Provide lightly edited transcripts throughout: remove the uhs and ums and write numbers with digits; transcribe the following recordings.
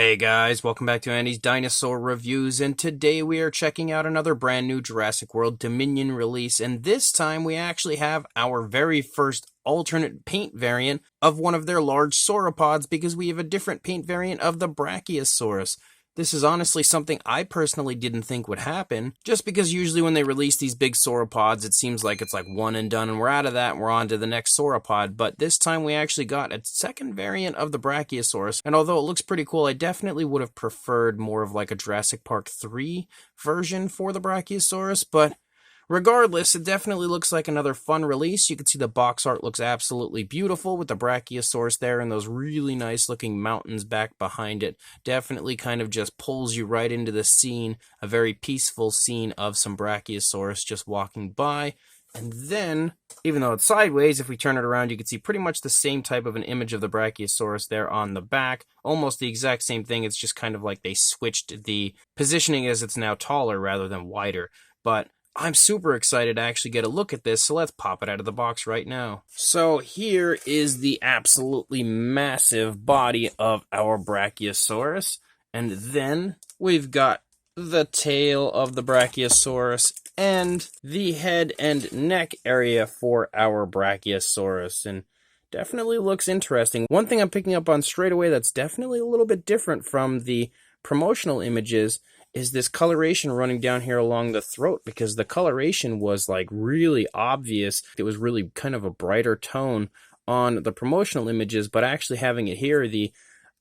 Hey guys, welcome back to Andy's Dinosaur Reviews, and today we are checking out another brand new Jurassic World Dominion release, and this time we actually have our very first alternate paint variant of one of their large sauropods because we have a different paint variant of the Brachiosaurus. This is honestly something I personally didn't think would happen, just because usually when they release these big sauropods, it seems like it's like one and done and we're out of that and we're on to the next sauropod, but this time we actually got a second variant of the Brachiosaurus, and although it looks pretty cool, I definitely would have preferred more of like a Jurassic Park 3 version for the Brachiosaurus, but regardless, it definitely looks like another fun release. You can see the box art looks absolutely beautiful with the Brachiosaurus there and those really nice looking mountains back behind it. Definitely kind of just pulls you right into the scene, a very peaceful scene of some Brachiosaurus just walking by. And then, even though it's sideways, if we turn it around, you can see pretty much the same type of an image of the Brachiosaurus there on the back. Almost the exact same thing. It's just kind of like they switched the positioning as it's now taller rather than wider. But I'm super excited to actually get a look at this, so let's pop it out of the box right now. So here is the absolutely massive body of our Brachiosaurus, and then we've got the tail of the Brachiosaurus and the head and neck area for our Brachiosaurus, and definitely looks interesting. One thing I'm picking up on straight away that's definitely a little bit different from the promotional images is this coloration running down here along the throat, because the coloration was like really obvious. It was really kind of a brighter tone on the promotional images, but actually having it here, the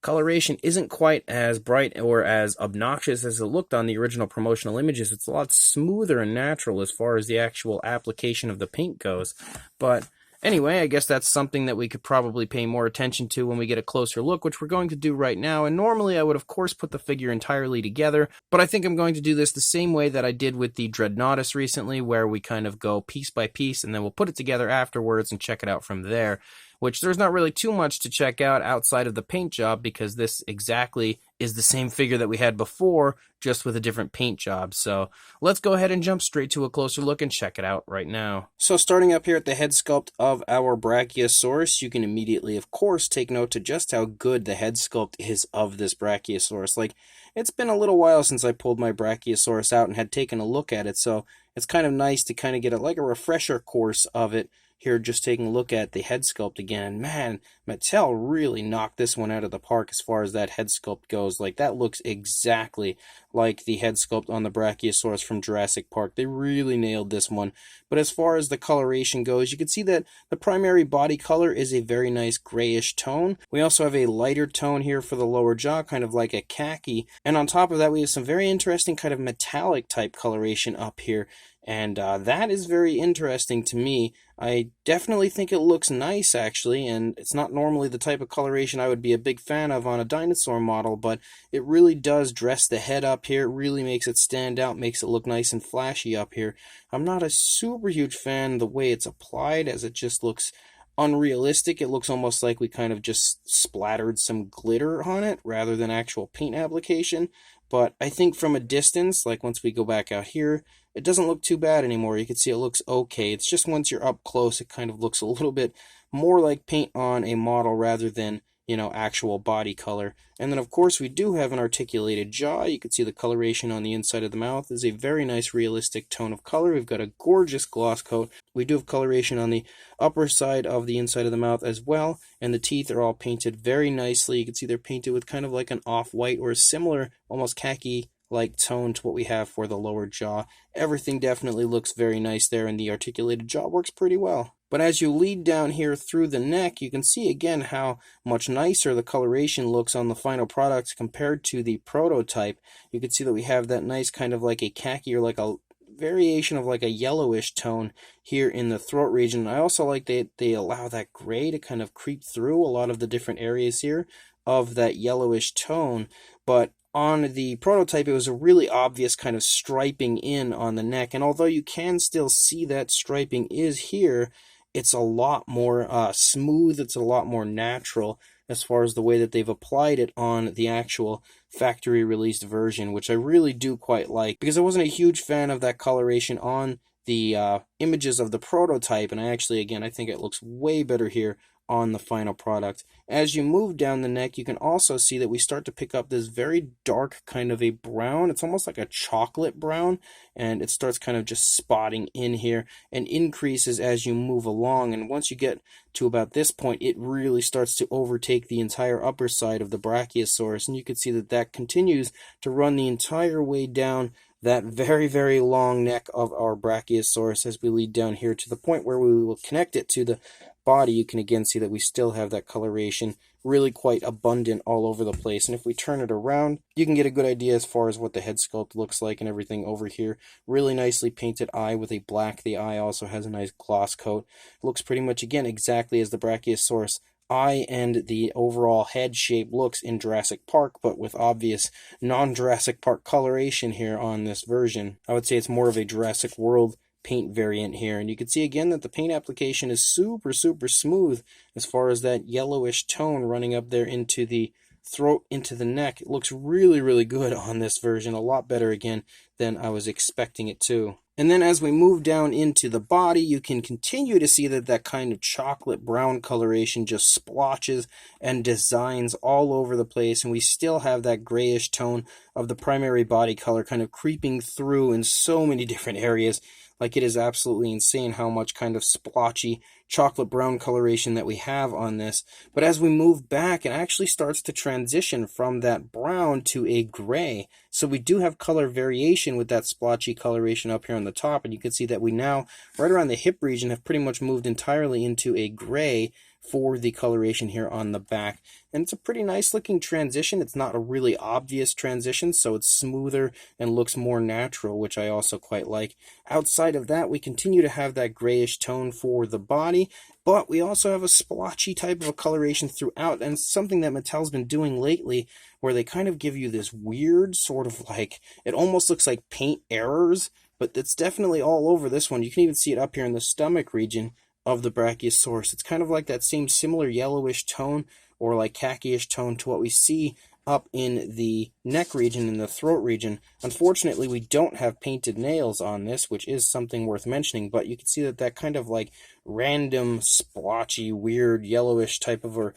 coloration isn't quite as bright or as obnoxious as it looked on the original promotional images. It's a lot smoother and natural as far as the actual application of the paint goes. But anyway, I guess that's something that we could probably pay more attention to when we get a closer look, which we're going to do right now. And normally I would, of course, put the figure entirely together, but I think I'm going to do this the same way that I did with the Dreadnoughtus recently, where we kind of go piece by piece, and then we'll put it together afterwards and check it out from there, which there's not really too much to check out outside of the paint job, because this exactly is the same figure that we had before, just with a different paint job. So let's go ahead and jump straight to a closer look and check it out right now. So starting up here at the head sculpt of our Brachiosaurus, you can immediately, of course, take note to just how good the head sculpt is of this Brachiosaurus. Like, it's been a little while since I pulled my Brachiosaurus out and had taken a look at it, so it's kind of nice to kind of get like a refresher course of it here, just taking a look at the head sculpt again. And man, Mattel really knocked this one out of the park as far as that head sculpt goes. Like, that looks exactly like the head sculpt on the Brachiosaurus from Jurassic Park. They really nailed this one. But as far as the coloration goes, you can see that the primary body color is a very nice grayish tone. We also have a lighter tone here for the lower jaw, kind of like a khaki. And on top of that, we have some very interesting kind of metallic type coloration up here. And that is very interesting to me. I definitely think it looks nice, actually, and it's not normally the type of coloration I would be a big fan of on a dinosaur model, but it really does dress the head up here. It really makes it stand out, makes it look nice and flashy up here. I'm not a super huge fan of the way it's applied, as it just looks unrealistic. It looks almost like we kind of just splattered some glitter on it rather than actual paint application. But I think from a distance, like once we go back out here, it doesn't look too bad anymore. You can see it looks okay. It's just once you're up close, it kind of looks a little bit more like paint on a model rather than, you know, actual body color. And then, of course, we do have an articulated jaw. You can see the coloration on the inside of the mouth is a very nice realistic tone of color. We've got a gorgeous gloss coat. We do have coloration on the upper side of the inside of the mouth as well, and the teeth are all painted very nicely. You can see they're painted with kind of like an off-white or a similar, almost khaki-like tone to what we have for the lower jaw. Everything definitely looks very nice there, and the articulated jaw works pretty well. But as you lead down here through the neck, you can see again how much nicer the coloration looks on the final product compared to the prototype. You can see that we have that nice kind of like a khaki or like a variation of like a yellowish tone here in the throat region. I also like that they allow that gray to kind of creep through a lot of the different areas here of that yellowish tone. But on the prototype, it was a really obvious kind of striping in on the neck, and although you can still see that striping is here, it's a lot more smooth, it's a lot more natural as far as the way that they've applied it on the actual factory released version, which I really do quite like, because I wasn't a huge fan of that coloration on the images of the prototype, and I think it looks way better here on the final product. As you move down the neck, you can also see that we start to pick up this very dark kind of a brown. It's almost like a chocolate brown, and it starts kind of just spotting in here and increases as you move along. And once you get to about this point, it really starts to overtake the entire upper side of the Brachiosaurus, and you can see that that continues to run the entire way down that very, very long neck of our Brachiosaurus as we lead down here to the point where we will connect it to the body. You can again see that we still have that coloration really quite abundant all over the place. And if we turn it around, you can get a good idea as far as what the head sculpt looks like and everything over here. Really nicely painted eye with a black. The eye also has a nice gloss coat. It looks pretty much, again, exactly as the Brachiosaurus eye and the overall head shape looks in Jurassic Park, but with obvious non-Jurassic Park coloration here on this version. I would say it's more of a Jurassic World paint variant here, and you can see again that the paint application is super smooth as far as that yellowish tone running up there into the throat, into the neck. It looks really good on this version, a lot better again than I was expecting it to. And then as we move down into the body, you can continue to see that that kind of chocolate brown coloration just splotches and designs all over the place, and we still have that grayish tone of the primary body color kind of creeping through in so many different areas. Like, it is absolutely insane how much kind of splotchy chocolate brown coloration that we have on this. But as we move back, it actually starts to transition from that brown to a gray. So we do have color variation with that splotchy coloration up here on the top, and you can see that we now, right around the hip region, have pretty much moved entirely into a gray for the coloration here on the back. And it's a pretty nice looking transition. It's not a really obvious transition, so it's smoother and looks more natural, which I also quite like. Outside of that, we continue to have that grayish tone for the body, but we also have a splotchy type of a coloration throughout, and something that Mattel's been doing lately, where they kind of give you this weird sort of like, it almost looks like paint errors, but it's definitely all over this one. You can even see it up here in the stomach region of the Brachiosaurus. It's kind of like that same similar yellowish tone or like khaki-ish tone to what we see up in the neck region and the throat region. Unfortunately, we don't have painted nails on this, which is something worth mentioning, but you can see that that kind of like random splotchy, weird yellowish type of, or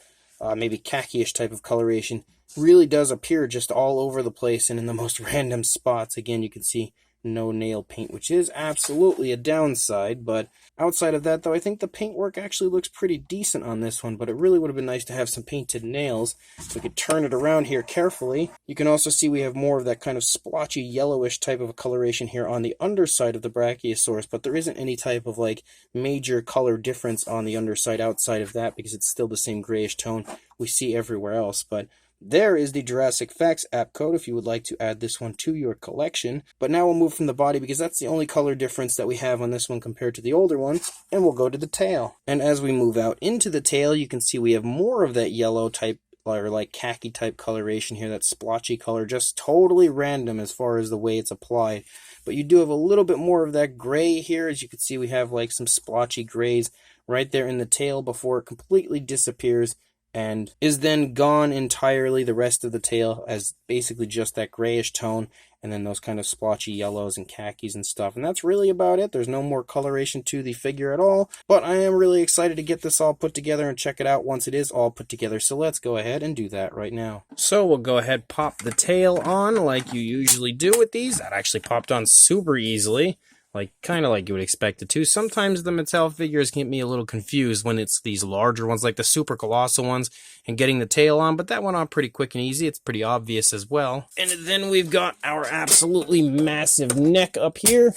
maybe khaki-ish type of coloration really does appear just all over the place and in the most random spots. Again, you can see no nail paint, which is absolutely a downside, but outside of that, though, I think the paintwork actually looks pretty decent on this one, but it really would have been nice to have some painted nails. We could turn it around here carefully. You can also see we have more of that kind of splotchy yellowish type of a coloration here on the underside of the Brachiosaurus, but there isn't any type of like major color difference on the underside outside of that, because it's still the same grayish tone we see everywhere else. But there is the Jurassic Facts app code if you would like to add this one to your collection. But now we'll move from the body, because that's the only color difference that we have on this one compared to the older one, and we'll go to the tail. And as we move out into the tail, you can see we have more of that yellow type, or like khaki type coloration here, that splotchy color, just totally random as far as the way it's applied. But you do have a little bit more of that gray here. As you can see, we have like some splotchy grays right there in the tail before it completely disappears and is then gone entirely. The rest of the tail as basically just that grayish tone, and then those kind of splotchy yellows and khakis and stuff. And that's really about it. There's no more coloration to the figure at all, but I am really excited to get this all put together and check it out once it is all put together. So let's go ahead and do that right now. So we'll go ahead, pop the tail on like you usually do with these. That actually popped on super easily. Kind of like you would expect it to. Sometimes the Mattel figures get me a little confused when it's these larger ones, like the super colossal ones, and getting the tail on, but that went on pretty quick and easy. It's pretty obvious as well. And then we've got our absolutely massive neck up here,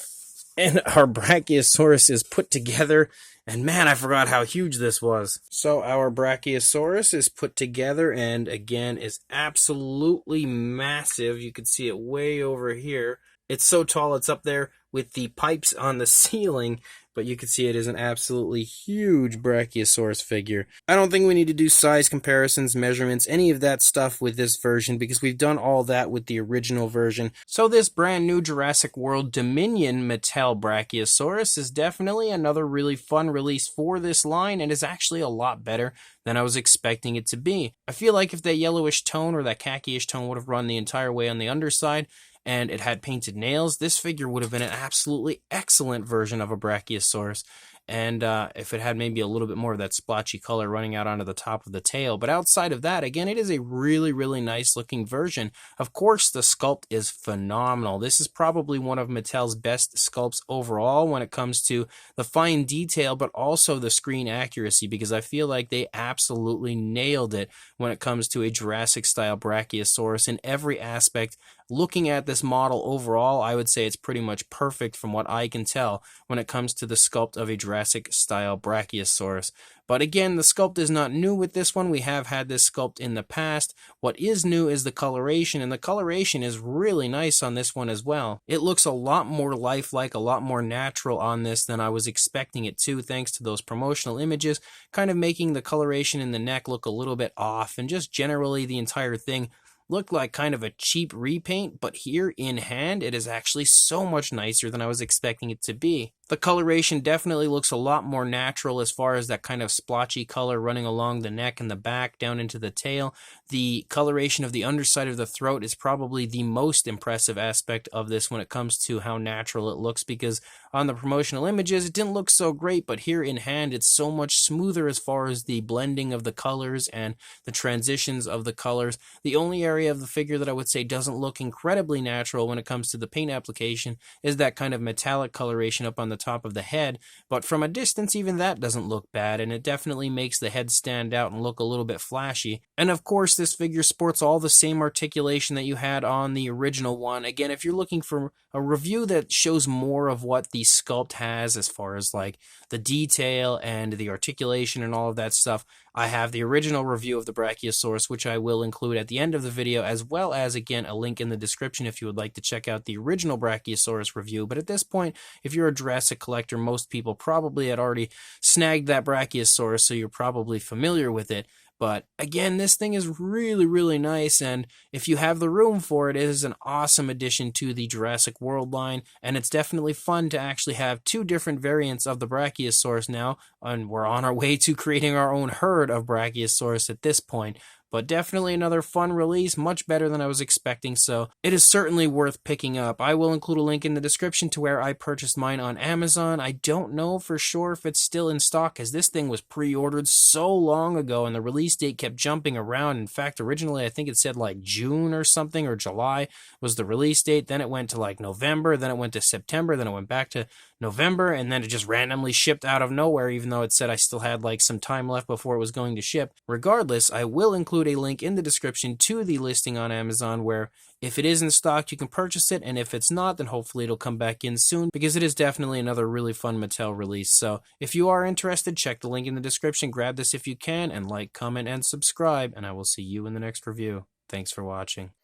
and our Brachiosaurus is put together. And man, I forgot how huge this was. So our Brachiosaurus is put together, and again, is absolutely massive. You can see it way over here. It's so tall, it's up there with the pipes on the ceiling, but you can see it is an absolutely huge Brachiosaurus figure. I don't think we need to do size comparisons, measurements, any of that stuff with this version, because we've done all that with the original version. So this brand new Jurassic World Dominion Mattel Brachiosaurus is definitely another really fun release for this line, and is actually a lot better than I was expecting it to be. I feel like if that yellowish tone or that khaki-ish tone would have run the entire way on the underside, and it had painted nails, this figure would have been an absolutely excellent version of a Brachiosaurus. And if it had maybe a little bit more of that splotchy color running out onto the top of the tail. But outside of that, again, it is a really, really nice looking version. Of course, the sculpt is phenomenal. This is probably one of Mattel's best sculpts overall when it comes to the fine detail, but also the screen accuracy, because I feel like they absolutely nailed it when it comes to a Jurassic-style Brachiosaurus in every aspect. Looking at this model overall, I would say it's pretty much perfect from what I can tell when it comes to the sculpt of a Jurassic-style Brachiosaurus. But again, the sculpt is not new with this one. We have had this sculpt in the past. What is new is the coloration, and the coloration is really nice on this one as well. It looks a lot more lifelike, a lot more natural on this than I was expecting it to, thanks to those promotional images, kind of making the coloration in the neck look a little bit off, and just generally the entire thing looked like kind of a cheap repaint, but here in hand, it is actually so much nicer than I was expecting it to be. The coloration definitely looks a lot more natural as far as that kind of splotchy color running along the neck and the back down into the tail. The coloration of the underside of the throat is probably the most impressive aspect of this when it comes to how natural it looks, because on the promotional images, it didn't look so great, but here in hand, it's so much smoother as far as the blending of the colors and the transitions of the colors. The only area of the figure that I would say doesn't look incredibly natural when it comes to the paint application is that kind of metallic coloration up on the top of the head, but from a distance even that doesn't look bad, and it definitely makes the head stand out and look a little bit flashy. And of course, this figure sports all the same articulation that you had on the original one. Again, if you're looking for a review that shows more of what the sculpt has as far as like the detail and the articulation and all of that stuff, I have the original review of the Brachiosaurus, which I will include at the end of the video, as well as, again, a link in the description if you would like to check out the original Brachiosaurus review. But at this point, if you're a Jurassic collector, most people probably had already snagged that Brachiosaurus, so you're probably familiar with it. But again, this thing is really, really nice, and if you have the room for it, it is an awesome addition to the Jurassic World line, and it's definitely fun to actually have two different variants of the Brachiosaurus now, and we're on our way to creating our own herd of Brachiosaurus at this point. But definitely another fun release, much better than I was expecting, so it is certainly worth picking up. I will include a link in the description to where I purchased mine on Amazon. I don't know for sure if it's still in stock, as this thing was pre-ordered so long ago, and the release date kept jumping around. In fact, originally I think it said like June or something, or July was the release date, then it went to like November, then it went to September, then it went back to November, and then it just randomly shipped out of nowhere, even though it said I still had like some time left before it was going to ship. Regardless, I will include a link in the description to the listing on Amazon where if it is in stock, you can purchase it, and if it's not, then hopefully it'll come back in soon, because it is definitely another really fun Mattel release. So if you are interested, check the link in the description, grab this if you can, and like, comment, and subscribe, and I will see you in the next review. Thanks for watching.